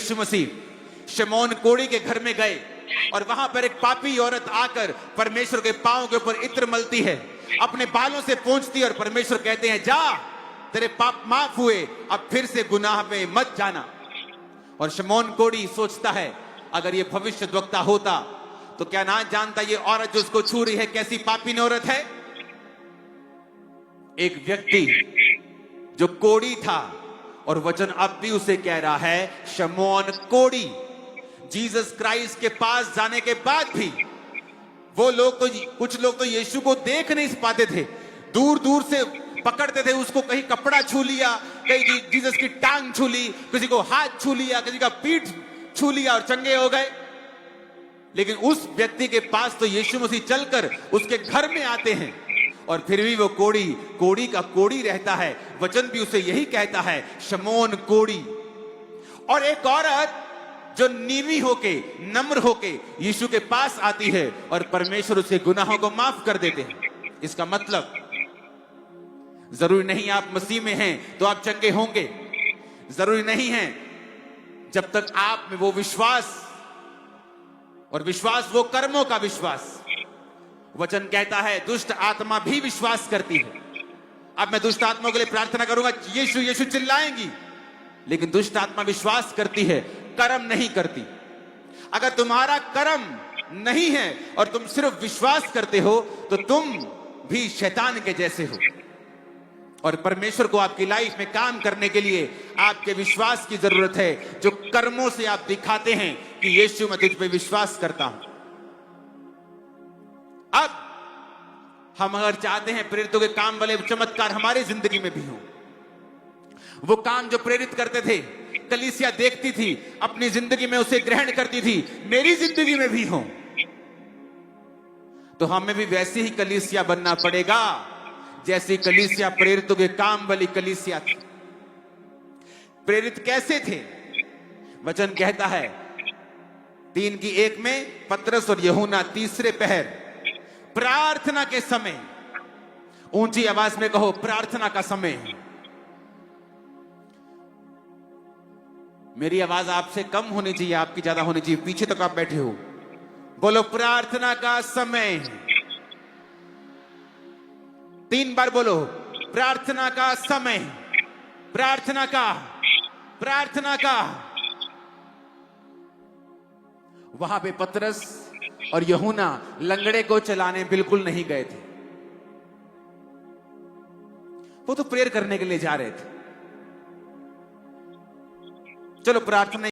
यीशु मसीह शमौन कोढ़ी के घर में गए और वहां पर एक पापी औरत आकर परमेश्वर के पांव के ऊपर इत्र मलती है, अपने बालों से पोंछती है और परमेश्वर कहते हैं जा, तेरे पाप माफ हुए, अब फिर से गुनाह में मत जाना। और शमौन कोढ़ी सोचता है अगर ये भविष्यद्वक्ता होता तो क्या ना जानता ये औरत जो उसको छू रही है कैसी पापी औरत है। एक व्यक्ति जो कोढ़ी था और वचन अब भी उसे कह रहा है शमौन कोढ़ी। जीसस क्राइस्ट के पास जाने के बाद भी वो लोग तो कुछ लोग तो यीशु को देख नहीं पाते थे, दूर दूर से पकड़ते थे उसको, कहीं कपड़ा छू लिया, कहीं जीसस की टांग छू ली, किसी को हाथ छू लिया, किसी का पीठ छू लिया और चंगे हो गए। लेकिन उस व्यक्ति के पास तो यीशु मसीह चलकर उसके घर में आते हैं और फिर भी वो कोढ़ी का कोढ़ी रहता है। वचन भी उसे यही कहता है शमौन कोढ़ी। और एक औरत जो नीवी होके नम्र होके यीशु के पास आती है और परमेश्वर उसके गुनाहों को माफ कर देते हैं। इसका मतलब जरूरी नहीं आप मसीह में हैं तो आप चंगे होंगे, जरूरी नहीं है जब तक आप में वो विश्वास, और विश्वास वो कर्मों का विश्वास। वचन कहता है दुष्ट आत्मा भी विश्वास करती है। अब मैं दुष्ट आत्मा के लिए प्रार्थना करूंगा, यीशु यीशु चिल्लाएंगी, लेकिन दुष्ट आत्मा विश्वास करती है, कर्म नहीं करती। अगर तुम्हारा कर्म नहीं है और तुम सिर्फ विश्वास करते हो तो तुम भी शैतान के जैसे हो। और परमेश्वर को आपकी लाइफ में काम करने के लिए आपके विश्वास की जरूरत है, जो कर्मों से आप दिखाते हैं कि यीशु मैं तुझ पे विश्वास करता हूं। अब हम अगर चाहते हैं प्रेरितों के काम वाले चमत्कार हमारी जिंदगी में भी हो, वो काम जो प्रेरित करते थे कलीसिया देखती थी, अपनी जिंदगी में उसे ग्रहण करती थी, मेरी जिंदगी में भी हो, तो हमें भी वैसी ही कलीसिया बनना पड़ेगा जैसी कलीसिया प्रेरितों के काम वाली कलीसिया थी। प्रेरित कैसे थे? वचन कहता है 3:1 में पतरस और यूहन्ना तीसरे पहर प्रार्थना के समय, ऊंची आवाज में कहो प्रार्थना का समय। मेरी आवाज आपसे कम होनी चाहिए, आपकी ज्यादा होनी चाहिए, पीछे तक आप बैठे हो। बोलो प्रार्थना का समय। 3 बार बोलो प्रार्थना का समय, प्रार्थना का, प्रार्थना का। वहां पे पतरस और यूहन्ना लंगड़े को चलाने बिल्कुल नहीं गए थे, वो तो प्रेयर करने के लिए जा रहे थे। चलो प्रार्थना